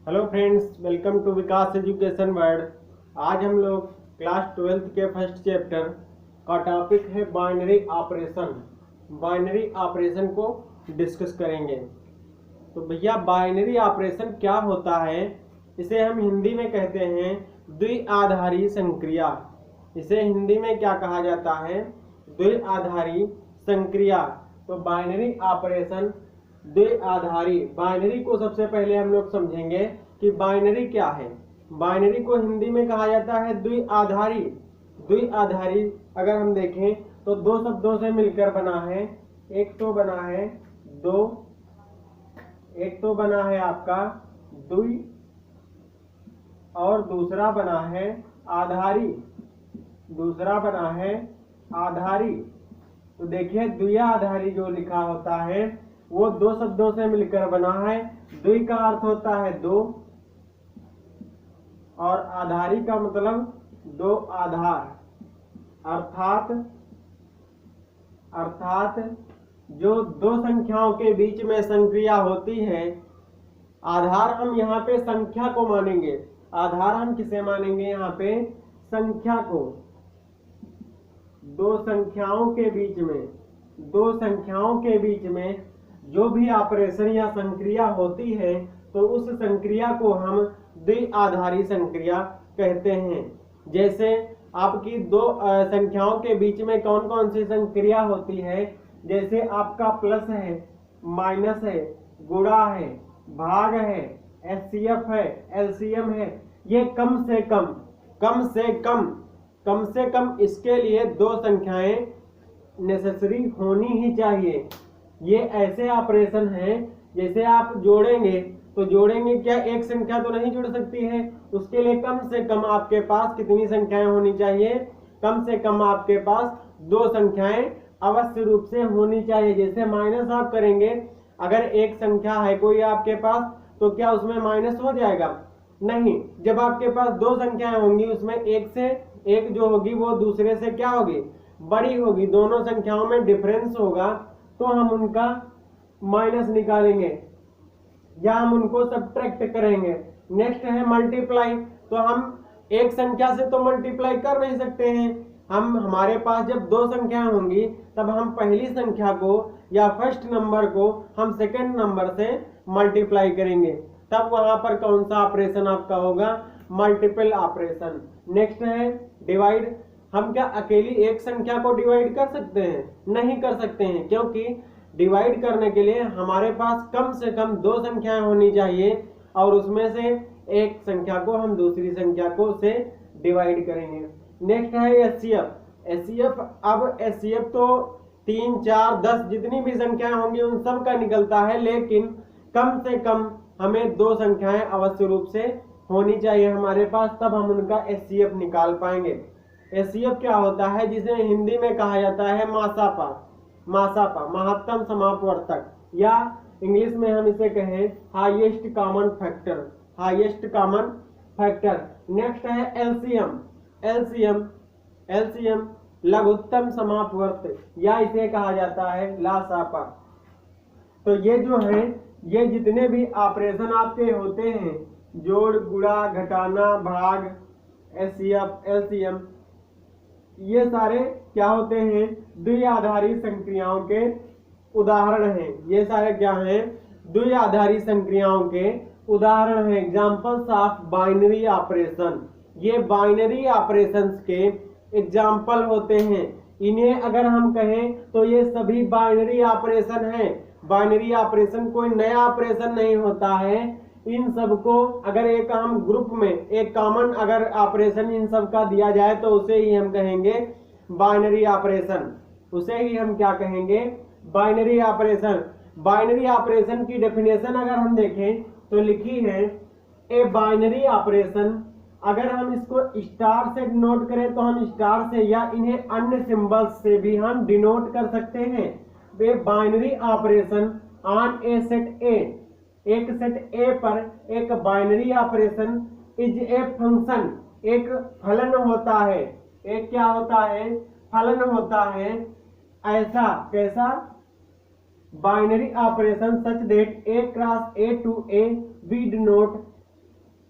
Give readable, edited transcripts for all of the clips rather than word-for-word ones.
Hello friends, welcome to Vikas education world. आज हम लोग क्लास 12th के फर्स्ट चैप्टर का टॉपिक है बाइनरी ऑपरेशन। बाइनरी ऑपरेशन को डिस्कस करेंगे। तो भैया बाइनरी ऑपरेशन क्या होता है? इसे हम हिंदी में कहते हैं द्विआधारी संक्रिया। इसे हिंदी में क्या कहा जाता है? द्विआधारी संक्रिया। तो बाइनरी ऑपरेशन द्विआधारी। बाइनरी को सबसे पहले हम लोग समझेंगे कि बाइनरी क्या है। बाइनरी को हिंदी में कहा जाता है द्विआधारी। द्विआधारी अगर हम देखें तो दो शब्दों से मिलकर बना है। एक तो बना है दो, एक तो बना है आपका द्वि, और दूसरा बना है आधारी। दूसरा बना है आधारी। तो देखिए द्विआधारी जो लिखा होता है वो दो शब्दों से मिलकर बना है। द्वि का अर्थ होता है दो, और आधारी का मतलब दो आधार। अर्थात जो दो संख्याओं के बीच में संक्रिया होती है। आधार हम यहाँ पे संख्या को मानेंगे। आधार हम किसे मानेंगे? यहाँ पे संख्या को। दो संख्याओं के बीच में जो भी ऑपरेशन या संक्रिया होती है तो उस संक्रिया को हम द्विआधारी संक्रिया कहते हैं। जैसे आपकी दो संख्याओं के बीच में कौन कौन सी संक्रिया होती है? जैसे आपका प्लस है, माइनस है, गुणा है, भाग है, एचसीएफ है, एलसीएम है। ये कम से कम इसके लिए दो संख्याएं नेसेसरी होनी ही चाहिए। ये ऐसे ऑपरेशन हैं जैसे आप जोड़ेंगे क्या एक संख्या तो नहीं जुड़ सकती है? उसके लिए कम से कम आपके पास कितनी संख्याएं होनी चाहिए? कम से कम आपके पास दो संख्याएं अवश्य रूप से होनी चाहिए। जैसे माइनस आप करेंगे, अगर एक संख्या है कोई आपके पास तो क्या उसमें माइनस हो जाएगा? नहीं। जब आपके पास दो संख्याएं होंगी उसमें एक से एक जो होगी वो दूसरे से क्या होगी? बड़ी होगी। दोनों संख्याओं में डिफरेंस होगा तो हम उनका माइनस निकालेंगे या हम उनको सब्ट्रैक्ट करेंगे। नेक्स्ट है मल्टीप्लाई। तो हम एक संख्या से तो मल्टीप्लाई कर नहीं सकते हैं। हमारे पास जब दो संख्याएं होंगी तब हम पहली संख्या को या फर्स्ट नंबर को हम सेकंड नंबर से मल्टीप्लाई करेंगे। तब वहां पर कौन सा ऑपरेशन आपका होगा? Multiple operation. नेक्स्ट है डिवाइड। हम क्या अकेली एक संख्या को डिवाइड कर सकते हैं? नहीं कर सकते हैं, क्योंकि डिवाइड करने के लिए हमारे पास कम से कम दो संख्याएं होनी चाहिए और उसमें से एक संख्या को हम दूसरी संख्या को से डिवाइड करेंगे। नेक्स्ट है एचसीएफ। अब एचसीएफ तो 3, 4, 10 जितनी भी संख्याएं होंगी उन सब का निकलता है, लेकिन कम से कम हमें दो संख्याएं अवश्य रूप से होनी चाहिए हमारे पास, तब हम उनका एचसीएफ निकाल पाएंगे। एचसीएफ क्या होता है? जिसे हिंदी में कहा जाता है मासापा। महत्तम समापवर्तक, या इंग्लिश में हम इसे कहें हाईएस्ट कॉमन फैक्टर। नेक्स्ट है एलसीएम लघुत्तम समापवर्त, या इसे कहा जाता है लासापा। तो ये जो है, ये जितने भी ऑपरेशन आपके होते हैं, जोड़, गुणा, घटाना, भाग, एचसीएफ, एलसीएम, ये सारे क्या होते हैं? द्विआधारी संक्रियाओं के उदाहरण हैं। ये सारे क्या हैं? द्विआधारी संक्रियाओं के उदाहरण हैं। Examples of binary operation. ये बाइनरी ऑपरेशंस के एग्जांपल होते हैं। इन्हें अगर हम कहें तो ये सभी बाइनरी ऑपरेशन हैं। बाइनरी ऑपरेशन कोई नया ऑपरेशन नहीं होता है। इन सबको अगर एक हम ग्रुप में एक कॉमन अगर ऑपरेशन इन सब का दिया जाए तो उसे ही हम कहेंगे बाइनरी ऑपरेशन। उसे ही हम क्या कहेंगे? Binary operation. बाइनरी ऑपरेशन की डेफिनेशन अगर हम देखें तो लिखी है ए बाइनरी ऑपरेशन। अगर हम इसको स्टार से डिनोट करें तो हम स्टार से या इन्हें अन्य सिंबल्स से भी हम डिनोट कर सकते हैं। A binary operation on A set ए, एक सेट ए पर एक binary operation is a function, एक फलन होता है। एक क्या होता है? फलन होता है। ऐसा कैसा? Binary operation such that a cross a to a we denote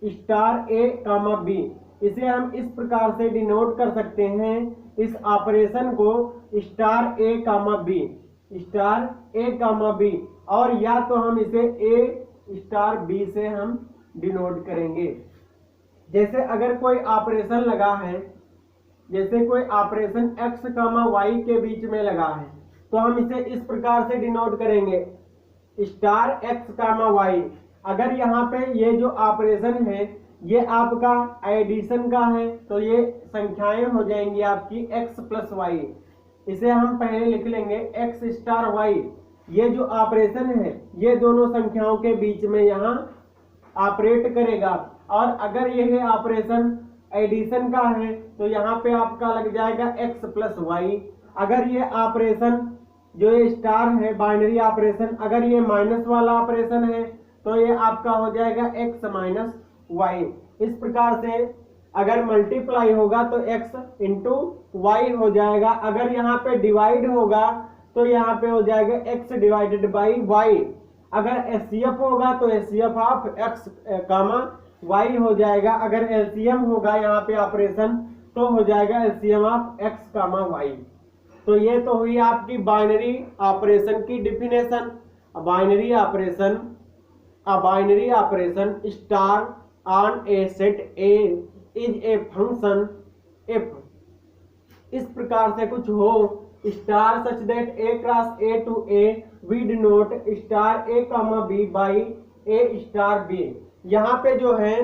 star a comma b. इसे हम इस प्रकार से डिनोट कर सकते हैं इस ऑपरेशन को star a comma B, star a comma B, और या तो हम इसे ए स्टार बी से हम डिनोट करेंगे। जैसे अगर कोई ऑपरेशन लगा है, जैसे कोई ऑपरेशन एक्स कामा वाई के बीच में लगा है, तो हम इसे इस प्रकार से डिनोट करेंगे स्टार एक्स कामा वाई। अगर यहाँ पे ये जो ऑपरेशन है ये आपका एडिशन का है, तो ये संख्याएं हो जाएंगी आपकी x प्लस वाई। इसे हम पहले लिख लेंगे x स्टार वाई। ये जो ऑपरेशन है ये दोनों संख्याओं के बीच में यहाँ ऑपरेट करेगा। और अगर यह ऑपरेशन एडिशन का है तो यहाँ पे आपका लग जाएगा x प्लस वाई। अगर ये ऑपरेशन जो ये स्टार है बाइनरी ऑपरेशन, अगर ये माइनस वाला ऑपरेशन है तो ये आपका हो जाएगा x माइनस वाई। इस प्रकार से अगर मल्टीप्लाई होगा तो x इंटू वाई हो जाएगा। अगर यहाँ पे डिवाइड होगा तो यहाँ पे हो जाएगा x डिवाइडेड बाई वाई। अगर एचसीएफ होगा तो HCF of x comma y हो जाएगा। अगर एलसीएम होगा यहाँ पे ऑपरेशन तो हो जाएगा LCM of x comma y. तो ये तो हुई आपकी बाइनरी ऑपरेशन की definition. Binary operation, a binary operation star on a set A is a function f। इस प्रकार से कुछ हो star such that a cross a to a we denote star a comma b by a star b। यहाँ पे जो है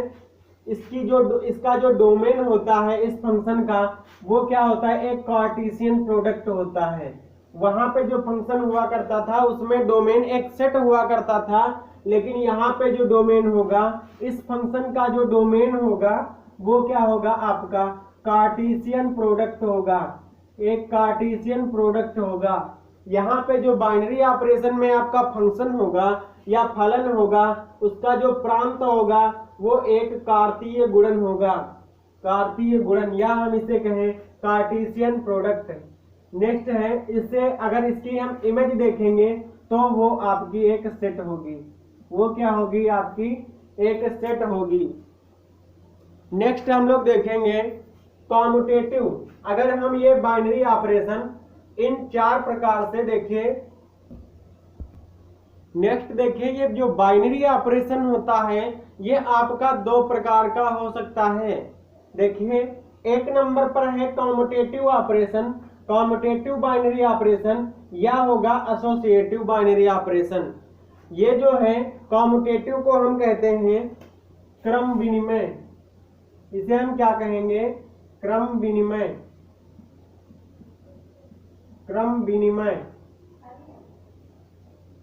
इसका जो डोमेन होता है इस फंक्शन का वो क्या होता है, एक कार्टेशियन प्रोडक्ट होता है। वहां पे जो फंक्शन हुआ करता था उसमें डोमेन एक सेट हुआ करता था, लेकिन यहाँ पे जो डोमेन होगा इस फंक्शन का जो डोमेन होगा वो क्या होगा, आपका कार्टेशियन प्रोडक्ट होगा, एक कार्टेशियन प्रोडक्ट होगा। यहाँ पे जो बाइनरी ऑपरेशन में आपका फंक्शन होगा या फलन होगा उसका जो प्रांत होगा वो एक कार्तीय गुणन होगा, कार्तीय गुणन, या हम इसे कहें कार्टेशियन प्रोडक्ट। नेक्स्ट है, इससे अगर इसकी हम इमेज देखेंगे तो वो आपकी एक सेट होगी, वो क्या होगी, आपकी एक सेट होगी। नेक्स्ट हम लोग देखेंगे कॉम्यूटेटिव। अगर हम ये बाइनरी ऑपरेशन इन 4 प्रकार से देखें, नेक्स्ट देखिए ये जो बाइनरी ऑपरेशन होता है ये आपका 2 प्रकार का हो सकता है। देखिए एक नंबर पर है commutative operation, commutative binary operation, या होगा एसोसिएटिव बाइनरी ऑपरेशन। ये जो है कॉम्यूटेटिव को हम कहते हैं क्रम विनिमय, इसे हम क्या कहेंगे, क्रम विनिमय, क्रम विनिमय,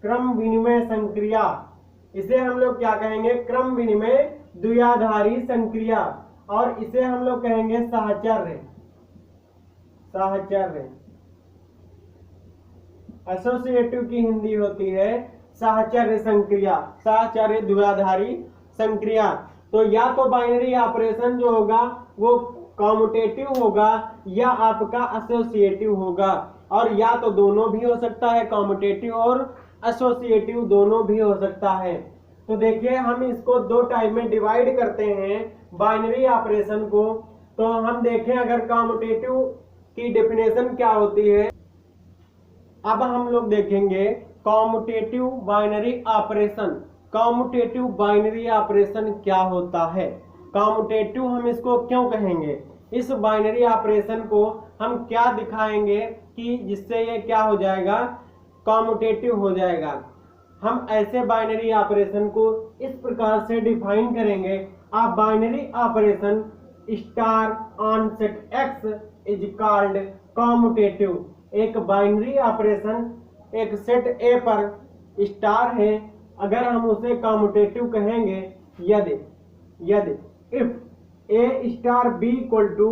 क्रम विनिमय संक्रिया। इसे हम लोग क्या कहेंगे, क्रम विनिमय द्विआधारी संक्रिया, और इसे हम लोग कहेंगे साहचर्य, साहचर्य। एसोसिएटिव की हिंदी होती है साहचर्य संक्रिया, साहचर्य द्विआधारी संक्रिया। तो या तो बाइनरी ऑपरेशन जो होगा वो कॉम्यूटेटिव होगा या आपका एसोसिएटिव होगा, और या तो दोनों भी हो सकता है, कॉम्यूटेटिव और एसोसिएटिव दोनों भी हो सकता है। तो देखिए हम इसको 2 टाइप में डिवाइड करते हैं बाइनरी ऑपरेशन को। तो हम देखें अगर कॉम्यूटेटिव की डेफिनेशन क्या होती है। अब हम लोग देखेंगे commutative binary operation. Commutative binary operation क्या होता है, कॉम्यूटेटिव हम इसको क्यों कहेंगे, इस बाइनरी ऑपरेशन को हम क्या दिखाएंगे कि जिससे ये क्या हो जाएगा, कॉम्यूटेटिव हो जाएगा। हम ऐसे बाइनरी ऑपरेशन को इस प्रकार से डिफाइन करेंगे, a binary operation star on set X is called commutative. एक बाइनरी ऑपरेशन एक सेट ए पर स्टार है, अगर हम उसे कॉम्यूटेटिव कहेंगे यदि if A star B equal to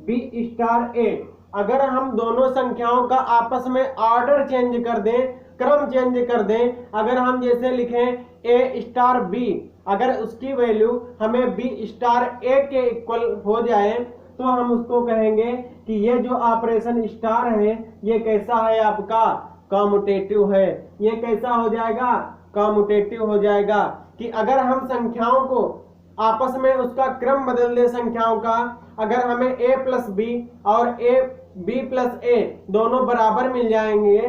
B star A. अगर हम दोनों संख्याओं का आपस में ऑर्डर चेंज कर दें, क्रम चेंज कर दें, अगर हम जैसे लिखें ए स्टार बी, अगर उसकी वैल्यू हमें बी स्टार ए के इक्वल हो जाए तो हम उसको कहेंगे कि ये जो ऑपरेशन स्टार है ये कैसा है, आपका कॉम्यूटेटिव है। ये कैसा हो जाएगा, कॉम्यूटेटिव हो जाएगा। कि अगर हम संख्याओं को आपस में उसका क्रम बदल दे संख्याओं का, अगर हमें a प्लस बी और b प्लस ए दोनों बराबर मिल जाएंगे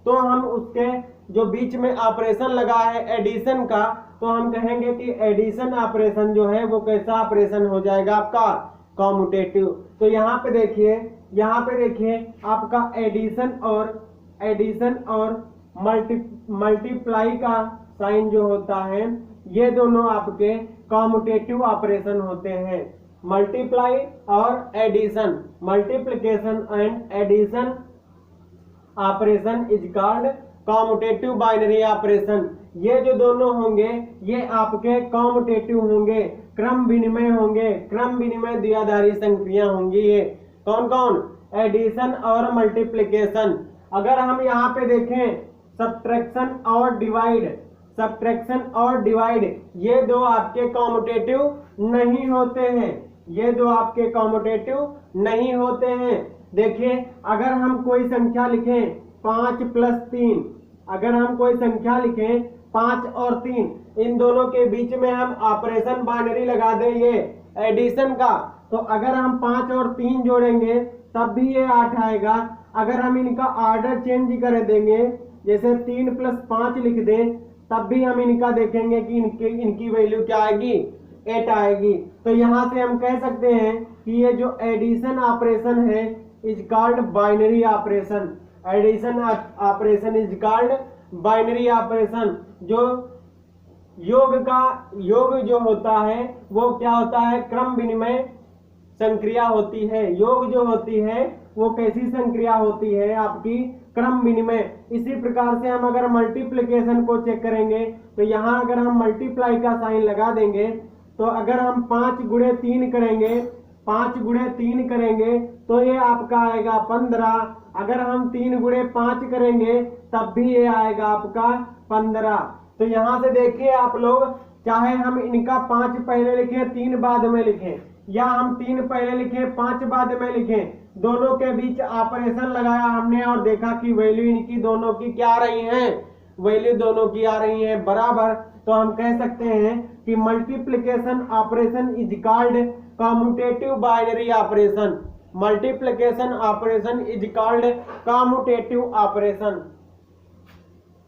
तो हम उसके जो बीच में ऑपरेशन लगा है एडिशन का, तो हम कहेंगे कि एडिशन ऑपरेशन जो है वो कैसा ऑपरेशन हो जाएगा आपका, कॉम्यूटेटिव। तो यहाँ पे देखिए आपका एडिशन और मल्टीप्लाई का साइन जो होता है, ये दोनों आपके कॉम्यूटेटिव ऑपरेशन होते हैं। मल्टीप्लाई और addition, multiplication and addition operation is called commutative binary operation. ये जो दोनों होंगे ये आपके कॉम्यूटेटिव होंगे, क्रम विनिमय होंगे, क्रम विनिमय द्विआधारी संक्रिया होंगी। ये कौन कौन, एडिशन और मल्टीप्लिकेशन। अगर हम यहाँ पे देखें सब्ट्रैक्शन और डिवाइड, ये दो आपके कॉम्यूटेटिव नहीं होते हैं, ये दो आपके कॉम्यूटेटिव नहीं होते हैं। देखिए अगर हम कोई संख्या लिखें 5 प्लस 3, अगर हम कोई संख्या लिखें 5 और 3, इन दोनों के बीच में हम ऑपरेशन बाइनरी लगा दें ये एडिशन का, तो अगर हम 5 और 3 जोड़ेंगे तब भी ये 8 आएगा। अगर हम इनका ऑर्डर चेंज कर देंगे, जैसे 3 प्लस 5 लिख दें, तब भी हम इनका देखेंगे कि इनकी वैल्यू क्या आएगी, 8 आएगी। तो यहाँ से हम कह सकते हैं कि ये जो एडिशन ऑपरेशन है is called binary operation. Addition operation is called binary operation. जो योग जो होता है वो क्या होता है, क्रम विनिमय संक्रिया होती है। योग जो होती है वो कैसी संक्रिया होती है, आपकी क्रम विनिमय। इसी प्रकार से हम अगर मल्टीप्लिकेशन को चेक करेंगे तो यहाँ अगर हम मल्टीप्लाई का साइन लगा देंगे, तो अगर हम 5 गुणे 3 करेंगे, 5 गुणे 3 करेंगे तो ये आपका आएगा 15। अगर हम 3 गुणे 5 करेंगे तब भी ये आएगा आपका 15। तो यहाँ से देखिए आप लोग, चाहे हम इनका 5 पहले लिखें 3 बाद में लिखें, या हम 3 पहले लिखें 5 बाद में लिखें, दोनों के बीच ऑपरेशन लगाया हमने और देखा कि वैल्यू इनकी दोनों की क्या आ रही है, वैल्यू दोनों की आ रही है बराबर। तो हम कह सकते हैं कि multiplication operation is called commutative binary operation. Multiplication operation is called commutative operation.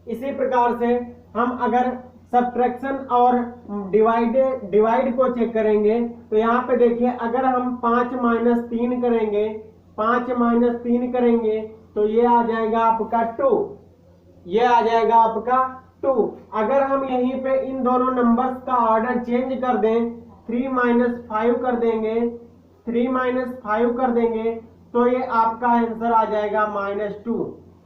इसी प्रकार से हम अगर सब्ट्रैक्शन और डिवाइड को चेक करेंगे तो यहाँ पे देखिए अगर हम 5 माइनस 3 करेंगे, 5 माइनस 3 करेंगे तो ये आ जाएगा आपका 2, ये आ जाएगा आपका 2। अगर हम यहीं पे इन दोनों नंबर्स का ऑर्डर चेंज कर दें, 3 माइनस 5 कर देंगे, 3 माइनस 5 कर देंगे तो ये आपका आंसर आ जाएगा -2।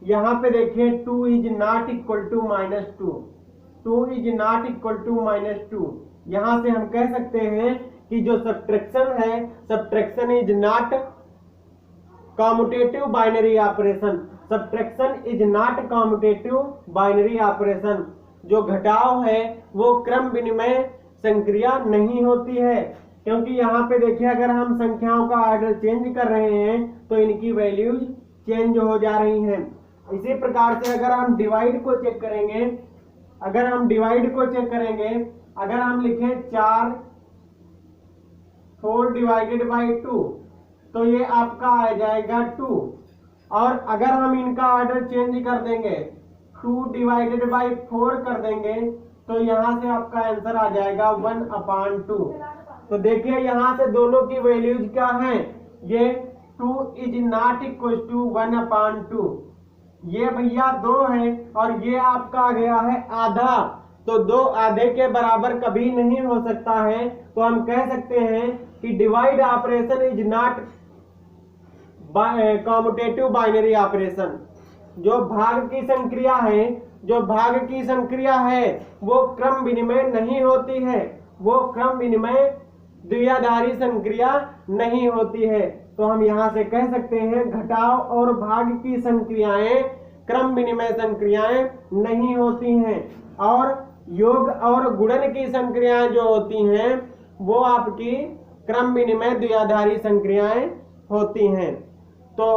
यहाँ पे देखिए 2 is not equal to -2, 2 is not equal to -2। यहाँ से हम कह सकते हैं कि जो सब्ट्रैक्शन है, subtraction is not commutative binary operation. Subtraction is not commutative binary operation. जो घटाव है वो क्रम विनिमय संक्रिया नहीं होती है, क्योंकि यहाँ पे देखिए अगर हम संख्याओं का ऑर्डर चेंज कर रहे हैं तो इनकी वैल्यूज चेंज हो जा रही हैं। इसी प्रकार से अगर हम डिवाइड को चेक करेंगे, अगर हम डिवाइड को चेक करेंगे, अगर हम लिखें 4 4 डिवाइडेड बाई 2 तो ये आपका आ जाएगा 2। और अगर हम इनका ऑर्डर चेंज कर देंगे, 2 डिवाइडेड बाई 4 कर देंगे तो यहाँ से आपका आंसर आ जाएगा 1/2। तो देखिए यहाँ से दोनों की वैल्यूज क्या हैं, ये 2 इज नॉट इक्वल टू 1/2। ये भैया 2 है और ये आपका आ गया है आधा, तो 2 आधे के बराबर कभी नहीं हो सकता है। तो हम कह सकते हैं कि divide operation is not commutative binary operation. जो भाग की संक्रिया है, जो भाग की संक्रिया है वो क्रम विनिमय नहीं होती है, वो क्रम विनिमय द्विआधारी संक्रिया नहीं होती है। तो हम यहाँ से कह सकते हैं घटाव और भाग की संक्रियाएं क्रम विनिमय संक्रियाएं नहीं होती हैं, और योग और गुणन की संक्रियाएं जो होती हैं वो आपकी क्रम विनिमय द्विआधारी संक्रियाएं होती हैं। तो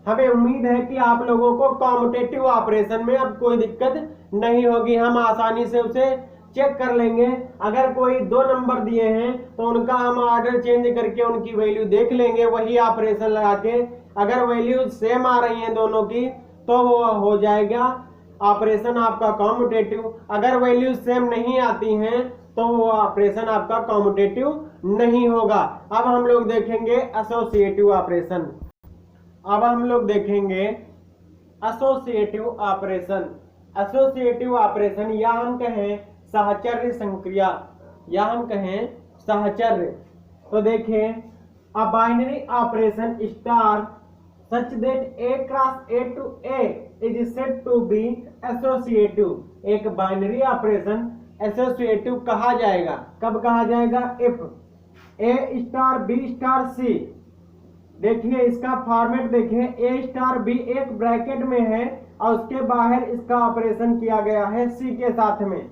हमें उम्मीद है कि आप लोगों को कॉम्यूटेटिव ऑपरेशन में अब कोई दिक्कत नहीं होगी, हम आसानी से उसे चेक कर लेंगे। अगर कोई 2 नंबर दिए हैं तो उनका हम ऑर्डर चेंज करके उनकी वैल्यू देख लेंगे, वही ऑपरेशन लगा के। अगर वैल्यू सेम आ रही है दोनों की तो वो हो जाएगा ऑपरेशन आपका कॉम्यूटेटिव। अगर वैल्यू सेम नहीं आती हैं तो वो ऑपरेशन आपका कॉम्यूटेटिव नहीं होगा। अब हम लोग देखेंगे एसोसिएटिव ऑपरेशन। अब हम लोग देखेंगे एसोसिएटिव ऑपरेशन। एसोसिएटिव ऑपरेशन या हम कहें साहचर्य संक्रिया, या हम कहें साहचर्य। तो देखें, a binary operation star such that A cross A to A is said to be associative. एक बाइनरी ऑपरेशन एसोसिएटिव कहा जाएगा। कब कहा जाएगा? If A star B star C, देखिए इसका फॉर्मेट देखिए, A स्टार B एक ब्रैकेट में है और उसके बाहर इसका ऑपरेशन किया गया है C के साथ में।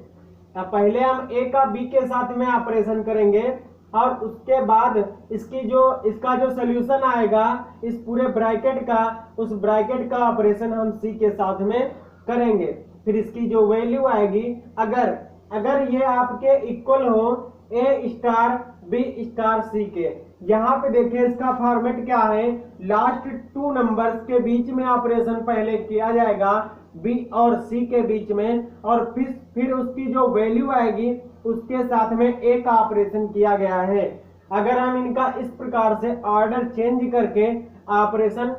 अब पहले हम A का B के साथ में ऑपरेशन करेंगे और उसके बाद इसका जो सोल्यूशन आएगा इस पूरे ब्रैकेट का, उस ब्रैकेट का ऑपरेशन हम C के साथ में करेंगे। फिर इसकी जो वैल्यू आएगी, अगर ये आपके इक्वल हो A star B star C के, यहाँ पे देखिए इसका फॉर्मेट क्या है, लास्ट 2 नंबर्स के बीच में ऑपरेशन पहले किया जाएगा B और C के बीच में, और फिर उसकी जो वैल्यू आएगी उसके साथ में A का ऑपरेशन किया गया है। अगर हम इनका इस प्रकार से ऑर्डर चेंज करके ऑपरेशन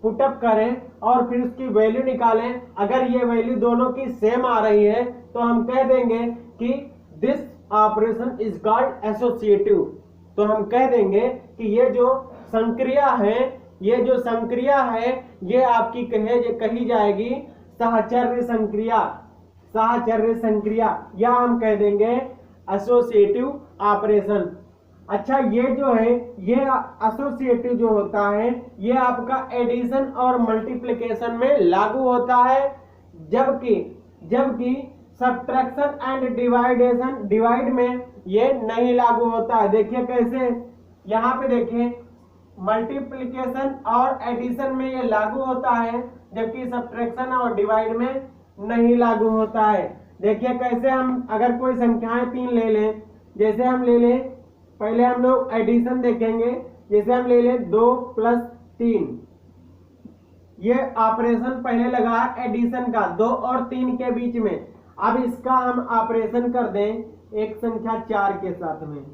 पुटअप करें और फिर उसकी वैल्यू निकालें, अगर ये वैल्यू दोनों की सेम आ रही है तो हम कह देंगे कि this operation is called associative. तो हम कह देंगे कि ये जो संक्रिया है ये आपकी कही जाएगी साहचर्य संक्रिया, या हम कह देंगे एसोसिएटिव ऑपरेशन। अच्छा, ये जो है ये एसोसिएटिव जो होता है ये आपका एडिशन और मल्टीप्लिकेशन में लागू होता है, जबकि सब्ट्रैक्शन एंड डिवाइड में ये नहीं लागू होता है। देखिए कैसे, यहाँ पे देखिए मल्टीप्लिकेशन और एडिशन में ये लागू होता है, जबकि सब्ट्रैक्शन और डिवाइड में नहीं लागू होता है। देखिए कैसे, हम अगर कोई संख्याएं 3 ले लें, जैसे हम ले लें, पहले हम लोग एडिशन देखेंगे, जैसे हम ले लें 2 + 3, ये ऑपरेशन पहले लगा एडिशन का 2 और 3 के बीच में। अब इसका हम ऑपरेशन कर दें एक संख्या 4 के साथ में,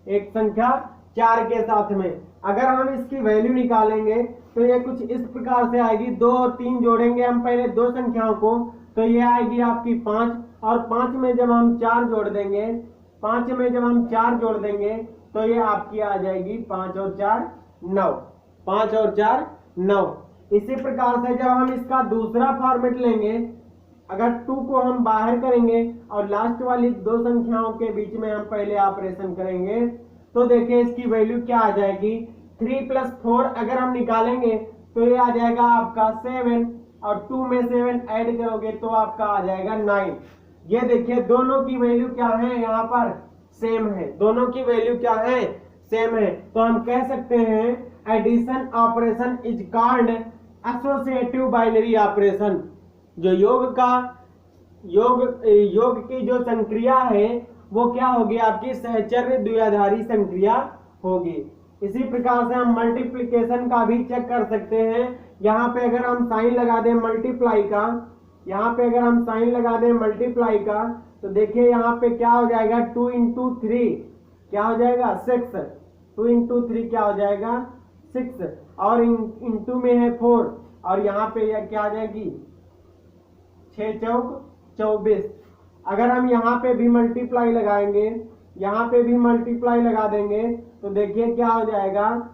एक संख्या 4 के साथ में। अगर हम इसकी वैल्यू निकालेंगे तो ये कुछ इस प्रकार से आएगी। 2 और 3 जोड़ेंगे हम पहले 2 संख्याओं को, तो ये आएगी आपकी 5, और 5 में जब हम 4 जोड़ देंगे, 5 में जब हम 4 जोड़ देंगे तो ये आपकी आ जाएगी 5 और 4 9, 5 और 4 9। इसी प्रकार से जब हम इसका दूसरा फॉर्मेट लेंगे, अगर 2 को हम बाहर करेंगे और लास्ट वाली 2 संख्याओं के बीच में हम पहले ऑपरेशन करेंगे, तो देखिए इसकी वैल्यू क्या आ जाएगी, 3 + 4 अगर हम निकालेंगे तो ये आ जाएगा आपका 7, और 2 में 7 ऐड करोगे तो आपका आ जाएगा 9। ये देखिए दोनों की वैल्यू क्या है, यहाँ पर सेम है, दोनों की वैल्यू क्या है, सेम है। तो हम कह सकते हैं addition operation is called associative binary operation. जो योग की जो संक्रिया है वो क्या होगी, आपकी सहचर्य द्विआधारी संक्रिया होगी। इसी प्रकार से हम मल्टीप्लिकेशन का भी चेक कर सकते हैं। यहाँ पे अगर हम साइन लगा दें मल्टीप्लाई का, यहाँ पे अगर हम साइन लगा दें मल्टीप्लाई का, तो देखिए यहाँ पे क्या हो जाएगा, 2 × 3 क्या हो जाएगा, 6। 2 × 3 क्या हो जाएगा, 6, और इंटू में है 4, और यहाँ पे यह क्या आ जाएगी, 6 चौक 24। अगर हम यहाँ पे भी मल्टीप्लाई लगाएंगे, यहाँ पे भी मल्टीप्लाई लगा देंगे, तो देखिए क्या हो जाएगा,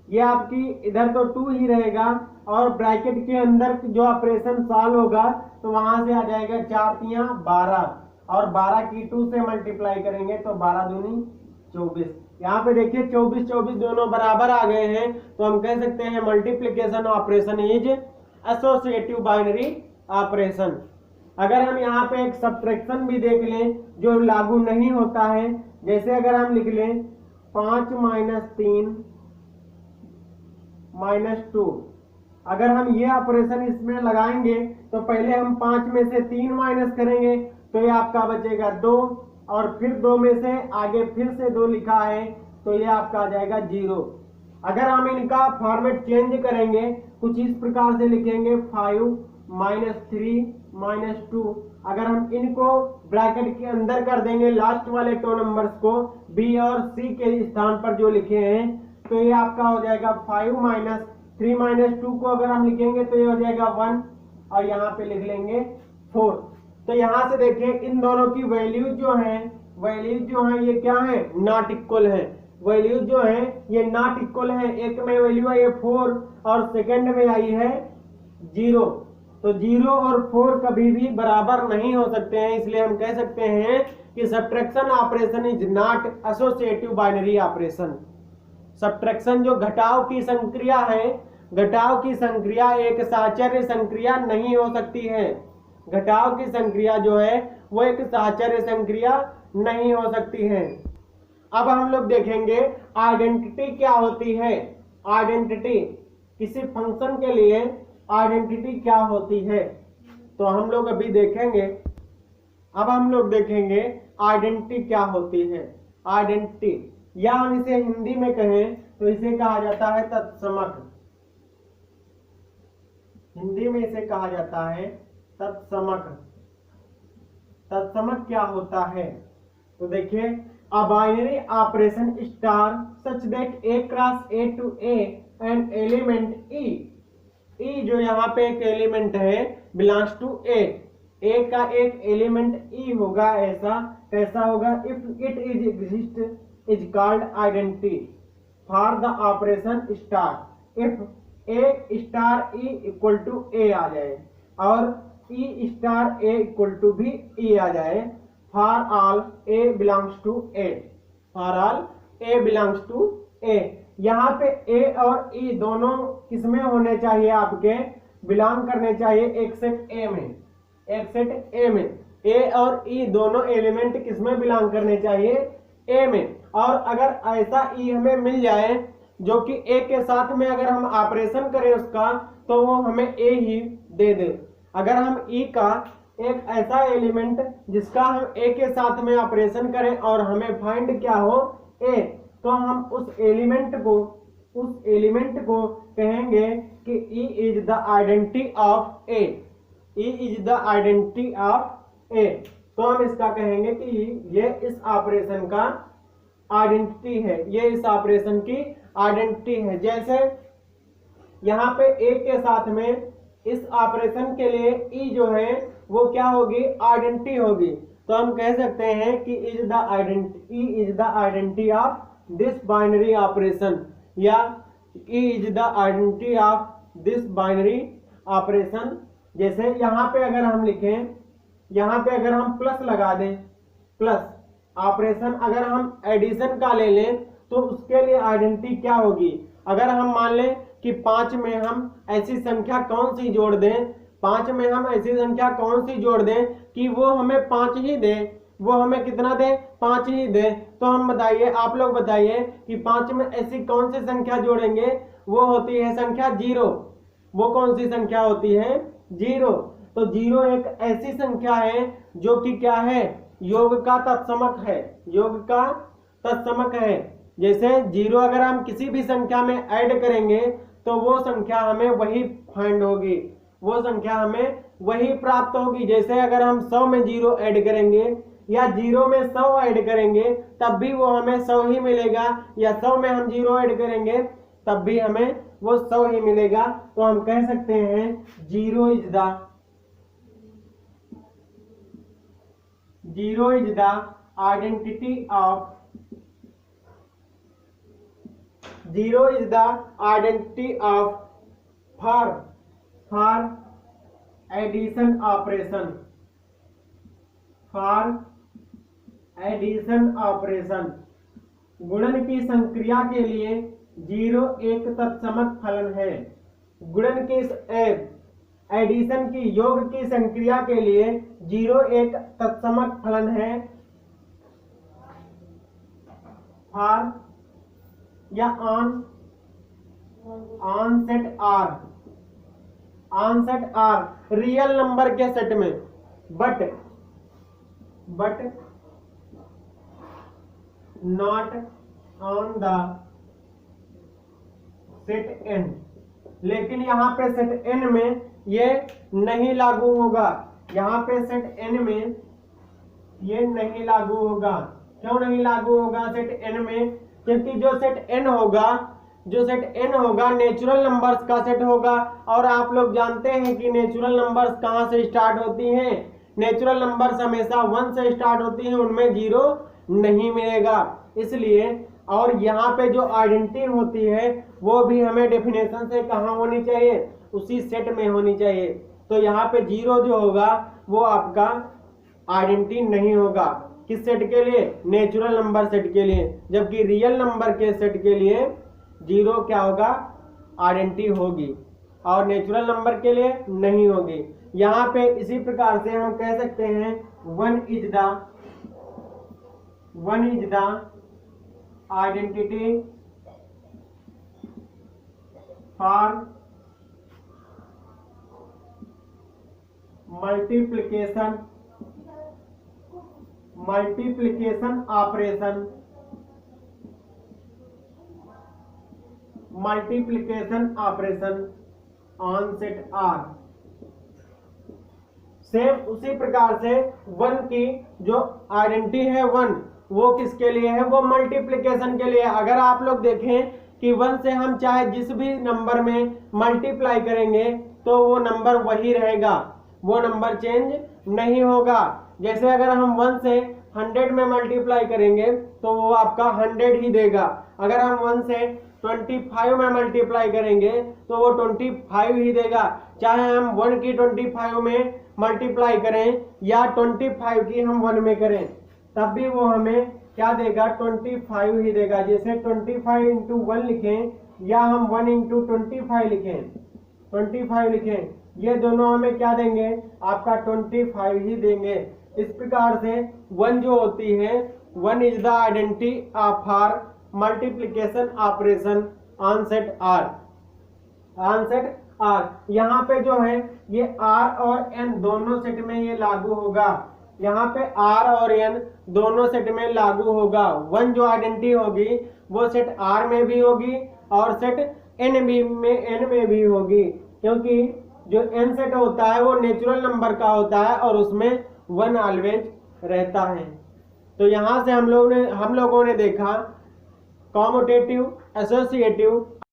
ये आपकी इधर तो 2 ही रहेगा, और ब्रैकेट के अंदर जो ऑपरेशन सॉल्व होगा तो वहां से आ जाएगा 4 × 3 = 12, और 12 की 2 से मल्टीप्लाई करेंगे तो 12 दूनी 24। यहाँ पे देखिए 24 24 दोनों बराबर आ गए हैं, तो हम कह सकते हैं multiplication operation is associative binary operation. अगर हम यहाँ पे एक सब्ट्रैक्शन भी देख लें जो लागू नहीं होता है, जैसे अगर हम लिख लें 5 - 3 - 2, अगर हम ये ऑपरेशन इसमें लगाएंगे तो पहले हम 5 में से 3 माइनस करेंगे तो ये आपका बचेगा 2, और फिर 2 में से आगे फिर से 2 लिखा है तो ये आपका आ जाएगा 0। अगर हम इनका फॉर्मेट चेंज करेंगे कुछ इस प्रकार से लिखेंगे 5 - 3 - 2। अगर हम इनको ब्रैकेट के अंदर कर देंगे लास्ट वाले 2 नंबर्स को बी और सी के स्थान पर जो लिखे हैं तो ये आपका हो जाएगा 5 - 3 - 2 को अगर हम लिखेंगे तो ये हो जाएगा 1 और यहाँ पे लिख लेंगे 4। तो यहाँ से देखिए इन दोनों की वैल्यूज जो हैं ये क्या है, नॉट इक्वल है। वैल्यूज जो है ये नॉट इक्वल है। एक में वैल्यू है ये 4 और सेकंड में आई है 0। तो 0 और 4 कभी भी बराबर नहीं हो सकते हैं, इसलिए हम कह सकते हैं कि subtraction operation is not associative binary operation. Subtraction जो घटाव की संक्रिया है, घटाव की संक्रिया एक साहचर्य संक्रिया नहीं हो सकती है। घटाव की संक्रिया जो है वो एक साहचर्य संक्रिया नहीं हो सकती है। अब हम लोग देखेंगे आइडेंटिटी क्या होती है। आइडेंटिटी किसी फंक्शन के लिए आइडेंटिटी क्या होती है तो हम लोग अभी देखेंगे। अब हम लोग देखेंगे आइडेंटिटी क्या होती है। आइडेंटिटी, या हम इसे हिंदी में कहें तो इसे कहा जाता है तत्समक। हिंदी में इसे कहा जाता है तत्समक। तत्समक क्या होता है तो देखिए, a binary operation star such that A cross A to A and element E। E जो यहाँ पे एक एलिमेंट है बिलोंग्स टू A। A का एक एलिमेंट E होगा। ऐसा कैसा होगा, if it is exist is called identity for the operation star. If A star E equal to A आ जाए और E star A equal to भी E आ जाए, for all A belongs to A। For all A belongs to A। यहाँ पे A और E दोनों किसमें होने चाहिए, आपके बिलोंग करने चाहिए एक सेट A में। एक सेट A में A और E दोनों एलिमेंट किसमें बिलोंग करने चाहिए, A में। और अगर ऐसा E हमें मिल जाए जो कि A के साथ में अगर हम ऑपरेशन करें उसका तो वो हमें A ही दे दे। अगर हम E का एक ऐसा एलिमेंट जिसका हम A के साथ में ऑपरेशन करें और हमें फाइंड क्या हो A, तो हम उस एलिमेंट को कहेंगे कि E is the identity of A। E is the identity of A। तो हम इसका कहेंगे कि ये इस ऑपरेशन का आइडेंटिटी है, ये इस ऑपरेशन की आइडेंटिटी है। जैसे यहाँ पे A के साथ में इस ऑपरेशन के लिए E जो है वो क्या होगी, आइडेंटिटी होगी। तो हम कह सकते हैं कि E is the identity of this binary operation, या E is the identity of this binary operation. जैसे यहाँ पे अगर हम लिखें, यहाँ पे अगर हम प्लस लगा दें, प्लस ऑपरेशन अगर हम एडिशन का ले लें तो उसके लिए आइडेंटिटी क्या होगी। अगर हम मान लें कि 5 में हम ऐसी संख्या कौन सी जोड़ दें, 5 में हम ऐसी संख्या कौन सी जोड़ दें कि वो हमें 5 ही दे, वो हमें कितना दे, 5 ही दे। तो हम बताइए, आप लोग बताइए कि 5 में ऐसी कौन सी संख्या जोड़ेंगे, वो होती है संख्या 0। वो कौन सी संख्या होती है, 0। तो 0 एक ऐसी संख्या है जो कि क्या है, योग का तत्समक है, योग का तत्समक है। जैसे 0 अगर हम किसी भी संख्या में ऐड करेंगे तो वो संख्या हमें वही फाइंड होगी, वो संख्या हमें वही प्राप्त होगी। जैसे अगर हम 100 में 0 ऐड करेंगे या 0 में 100 ऐड करेंगे तब भी वो हमें 100 ही मिलेगा, या 100 में हम 0 ऐड करेंगे तब भी हमें वो 100 ही मिलेगा। तो हम कह सकते हैं 0 is the identity of 0 is the identity of for addition operation, for addition operation। गुणन की संक्रिया के लिए 0 एक तत्समक फलन है। गुणन की एडिशन की योग की संक्रिया के लिए 0 एक तत्समक फलन है। फॉर या on set R, on set R real number के सेट में, but not on the set N. लेकिन यहाँ पे सेट एन में ये नहीं लागू होगा, यहाँ पे सेट एन में ये नहीं लागू होगा। क्यों नहीं लागू होगा सेट एन में? क्योंकि जो सेट एन होगा नेचुरल नंबर्स का सेट होगा, और आप लोग जानते हैं कि नेचुरल नंबर्स कहाँ से स्टार्ट होती हैं। नेचुरल नंबर्स हमेशा 1 से स्टार्ट होती हैं, उनमें 0 नहीं मिलेगा। इसलिए और यहाँ पे जो आइडेंटिटी होती है वो भी हमें डेफिनेशन से कहाँ होनी चाहिए, उसी सेट में होनी चाहिए। तो यहाँ पे 0 जो होगा वो आपका आइडेंटिटी नहीं होगा। किस सेट के लिए? नेचुरल नंबर सेट के लिए। जबकि रियल नंबर के सेट के लिए 0 क्या होगा? आइडेंटिटी होगी, और नेचुरल नंबर के लिए नहीं होगी। यहाँ पे इसी प्रकार से हम कह सकते हैं 1 is the identity for multiplication operation on set R. Same उसी प्रकार से 1 की जो आइडेंटिटी है 1, वो किसके लिए है? वो मल्टीप्लिकेशन के लिए। अगर आप लोग देखें कि 1 से हम चाहे जिस भी नंबर में मल्टीप्लाई करेंगे तो वो नंबर वही रहेगा, वो नंबर चेंज नहीं होगा। जैसे अगर हम 1 से 100 में मल्टीप्लाई करेंगे तो वो आपका 100 ही देगा। अगर हम 1 से 25 में मल्टीप्लाई करेंगे तो वो 25 ही देगा। चाहे हम 1 की 25 में मल्टीप्लाई करें या 25 की हम 1 में करें, तब भी वो हमें क्या देगा? 25 ही देगा। जैसे 25 इंटू 1 लिखें या हम 1 इंटू 25 लिखें, ये दोनों हमें क्या देंगे? आपका 25 ही देंगे। इस प्रकार से 1 जो होती है 1 is the identity for multiplication operation on set R. यहाँ पे जो है ये आर और एन दोनों सेट में ये लागू होगा। यहाँ पे आर और एन दोनों सेट में लागू होगा। 1 जो आइडेंटिटी होगी वो सेट आर में भी होगी और सेट एन में भी होगी, क्योंकि जो एन सेट होता है वो नेचुरल नंबर का होता है और उसमें 1 ऑलवेज रहता है। तो यहाँ से हम लोगों ने देखा कॉम्यूटेटिव, एसोसिएटिव